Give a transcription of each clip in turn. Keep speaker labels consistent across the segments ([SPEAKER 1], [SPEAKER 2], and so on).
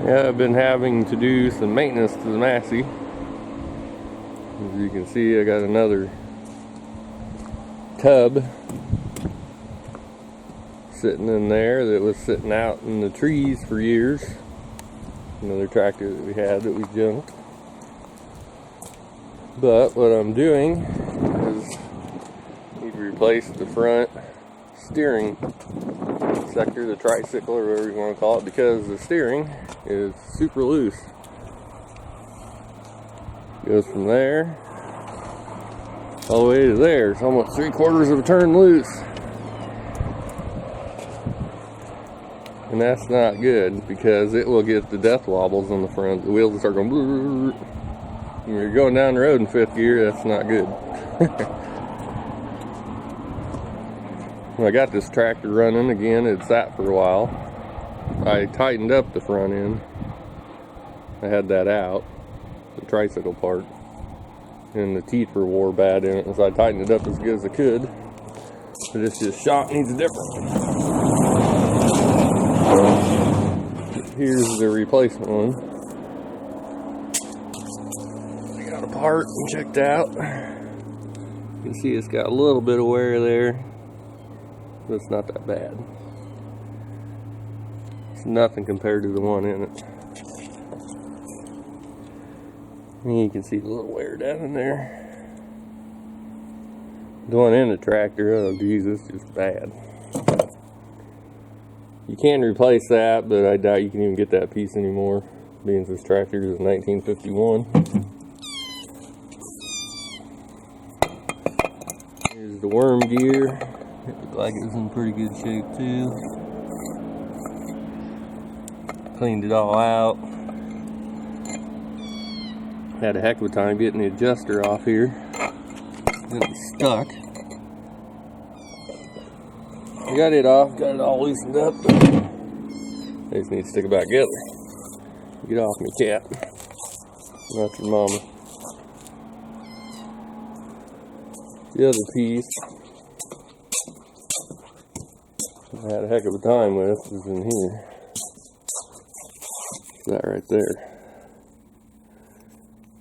[SPEAKER 1] Yeah, I've been having to do some maintenance to the massey. As you can see, I got another tub sitting in there that was sitting out in the trees for years. Another tractor that we had that we junked. But what I'm doing is I need to replace the front steering sector, the tricycle or whatever you want to call it, because the steering is super loose. Goes from there all the way to there. It's almost 3/4 of a turn loose. And that's not good because it will get the death wobbles on the front. The wheels will start going blue. When you're going down the road in 5th gear, that's not good. When I got this tractor running again, it sat for a while. I tightened up the front end. I had that out, the tricycle part, and the teeth were wore bad in it, so I tightened it up as good as I could. But this just shot needs a different one. Here's the replacement one. I got apart and checked out. You can see it's got a little bit of wear there, but it's not that bad. It's nothing compared to the one in it. And you can see the little wear down in there. The one in the tractor, oh geez, it's just bad. You can replace that, but I doubt you can even get that piece anymore, being this tractor is 1951. Here's the worm gear. It looked like it was in pretty good shape too. Cleaned it all out. Had a heck of a time getting the adjuster off here. It was stuck. I got it off, got it all loosened up. I just need to stick it back together. Get off me, cat. Not your mama. The other piece I had a heck of a time with is in here. That right there.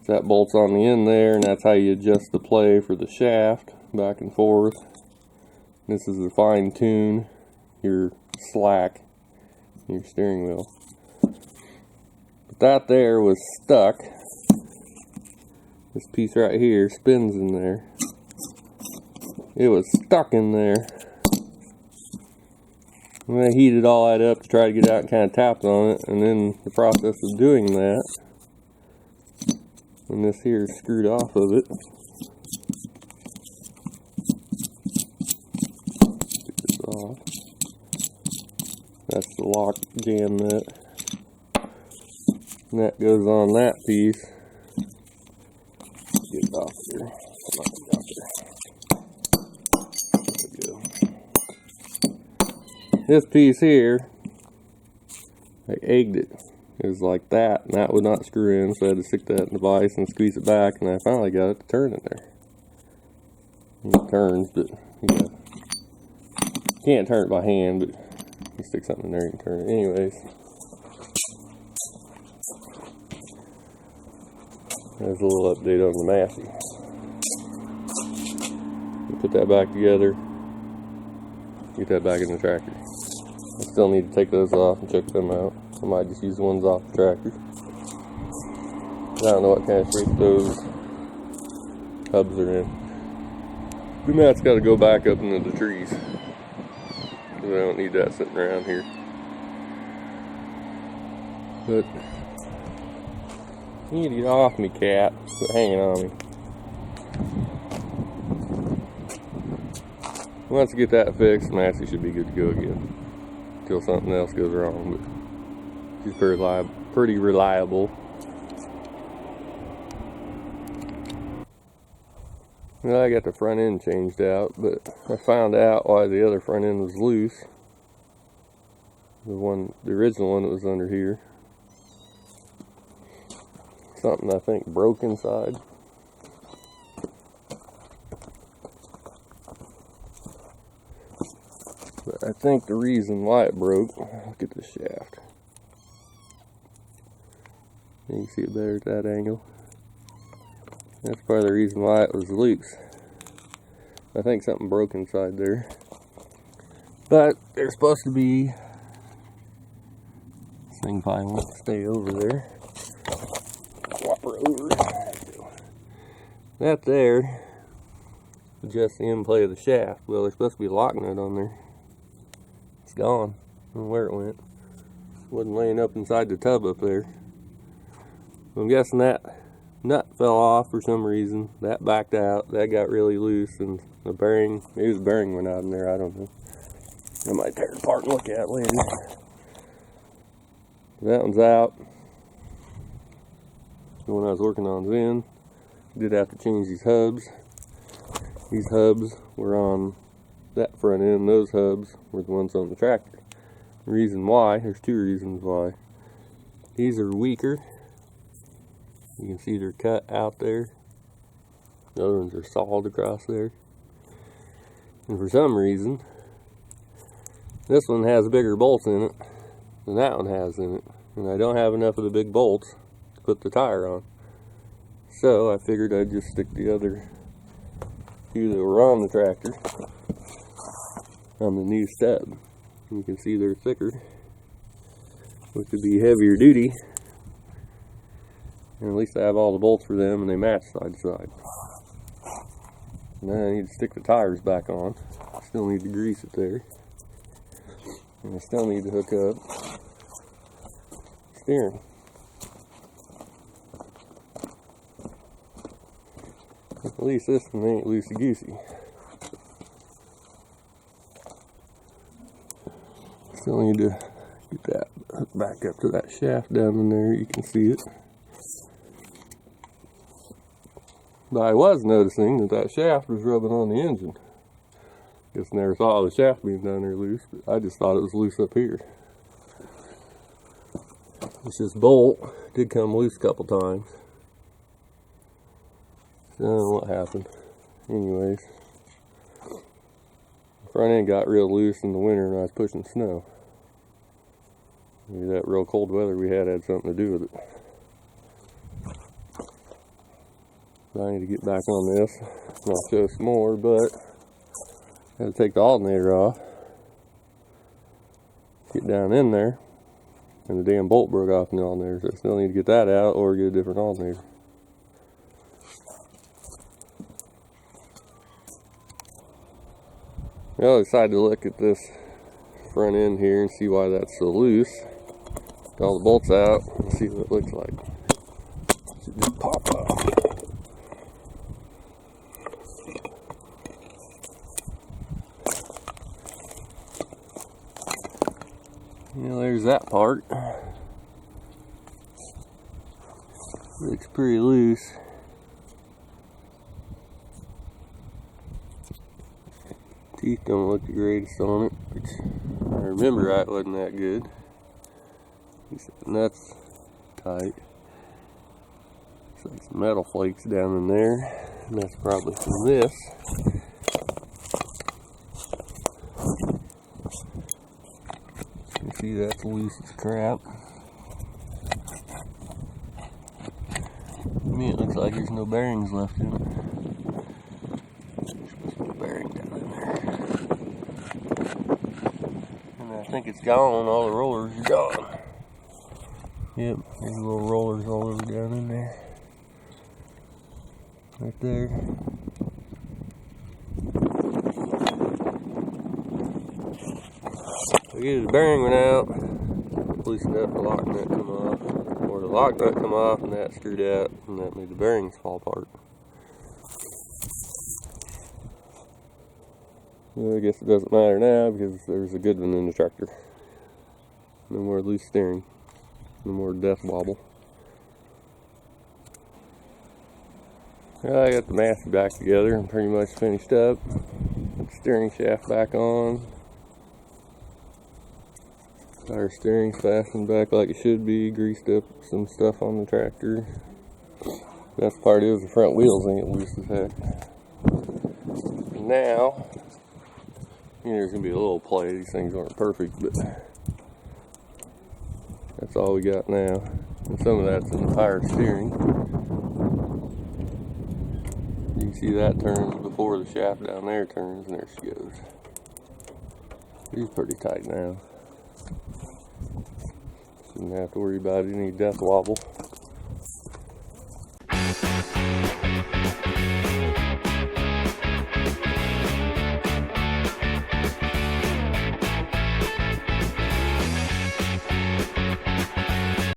[SPEAKER 1] That bolts on the end there, and that's how you adjust the play for the shaft back and forth. This is to fine tune your slack in your steering wheel. But that there was stuck. This piece right here spins in there. It was stuck in there. And I heated all that up to try to get it out and kind of tapped on it, and then the process of doing that, and this here is screwed off of it. Get this off. That's the lock jam nut. And that goes on that piece. Get it off there. Come on, get out there. There we go. This piece here, I egged it. It was like that, and that would not screw in, so I had to stick that in the vise and squeeze it back, and I finally got it to turn in there. It turns, but you can't turn it by hand, but you stick something in there, you can turn it anyways. There's a little update on the massey. You put that back together, get that back in the tractor. I still need to take those off and check them out. I might just use the ones off the tractor. I don't know what kind of shape those hubs are in. Then that's got to go back up into the trees, because I don't need that sitting around here. But you need to get off me, cat. Quit hanging on me. Once I get that fixed, Massey should be good to go again. Until something else goes wrong, but she's pretty reliable. Well, I got the front end changed out, but I found out why the other front end was loose. The original one that was under here. Something I think broke inside. But I think the reason why it broke, look at the shaft. You can see it better at that angle. That's part of the reason why it was loose. I think something broke inside there. But there's supposed to be, this thing probably won't stay over there. Swap her over. That there, just the in-play of the shaft. Well, there's supposed to be a lock nut on there. It's gone. I don't know where it went. It wasn't laying up inside the tub up there. I'm guessing that nut fell off for some reason. That backed out. That got really loose, and the bearing, maybe the bearing went out in there. I don't know. I might tear it apart and look at it later. That one's out. The one I was working on is in. Did have to change these hubs. These hubs were on that front end. Those hubs were the ones on the tractor. The reason why, there's two reasons why. These are weaker. You can see they're cut out there. The other ones are sawed across there. And for some reason, this one has bigger bolts in it than that one has in it. And I don't have enough of the big bolts to put the tire on. So I figured I'd just stick the other few that were on the tractor on the new stud. You can see they're thicker, which would be heavier duty. And at least I have all the bolts for them and they match side to side. And then I need to stick the tires back on. I still need to grease it there. And I still need to hook up steering. At least this one ain't loosey-goosey. Still need to get that hooked back up to that shaft down in there. You can see it. But I was noticing that that shaft was rubbing on the engine. Guess I never saw the shaft being down there loose, but I just thought it was loose up here. This bolt did come loose a couple times. I don't know what happened. Anyways, the front end got real loose in the winter when I was pushing snow. Maybe that real cold weather we had something to do with it. So I need to get back on this. I'll show some more, but I had to take the alternator off. Get down in there, and the damn bolt broke off in the alternator, so I still need to get that out or get a different alternator. Well, I decided to look at this front end here and see why that's so loose. Get all the bolts out and see what it looks like. It should just pop off. Yeah, there's that part. Looks pretty loose. Teeth don't look the greatest on it, which I remember right wasn't that good. The nuts tight. Looks like some metal flakes down in there, and that's probably from this. You can see that's loose as crap. To me it looks like there's no bearings left in it. I think it's gone, all the rollers are gone. Yep, there's little rollers all over down in there. Right there. So get the bearing went out, loosened up, the lock nut come off. Or the lock nut come off and that screwed out, and that made the bearings fall apart. Well, I guess it doesn't matter now because there's a good one in the tractor. No more loose steering. No more death wobble. Well, I got the massey back together and pretty much finished up. Got the steering shaft back on. Our steering's fastened back like it should be. Greased up some stuff on the tractor. Best part is the front wheels ain't loose as heck. Now, there's going to be a little play. These things aren't perfect, but that's all we got now. And some of that's in the power steering. You can see that turns before the shaft down there turns, and there she goes. She's pretty tight now. Shouldn't have to worry about any death wobble.